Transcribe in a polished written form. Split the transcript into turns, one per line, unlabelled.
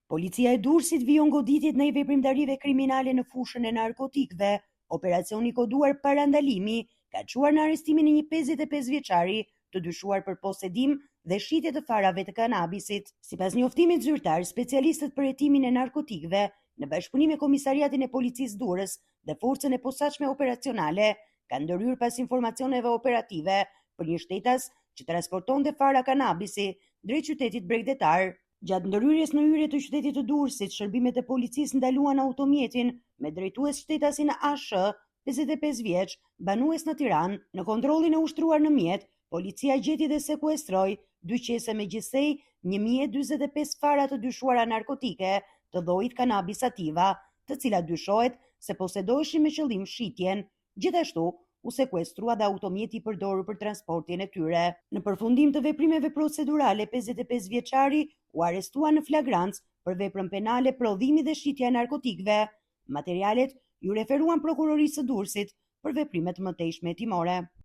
Policia e Durrësit vijon goditjet në veprimtarive kriminale në fushën e narkotikëve. Operacioni koduar Parandalimi ka çuar në arrestimin e një 55 vjeçari të dyshuar për posedim dhe shitje të farave të kanabisit. Sipas njoftimit zyrtar, specialistët për hetimin e narkotikëve në bashkëpunim me Komisariatin e Policisë Durrës dhe forcën e posaçme operacionale kanë ndërhyrë pas informacioneve operative për një shtetas që transportonte fara kanabisi drejt qytetit bregdetar. Gjatë ndërhyrjes në hyrje të qytetit të Durrësit, shërbimet e policisë ndaluan automjetin me drejtues shtetasin ASH, 55 vjeç, banues në Tiranë. Në kontrollin e ushtruar në mjet, policia gjeti dhe sekuestroi 2 qese me gjithsej 1045 fara të dyshuara narkotike të llojit kanabis sativa, të cilat dyshohet se posedoheshin me qëllim shitjen. Gjithashtu, u sekuestrua dhe automjeti i përdorur për transportin e tyre. Në përfundim të veprimeve procedurale, 55 vjeçari u arrestua në flagrancë për veprën penale prodhimi dhe shitja e narkotikëve. Materialet ju referuan prokurorisë së Durrësit për veprimet mëtejshme hetimore.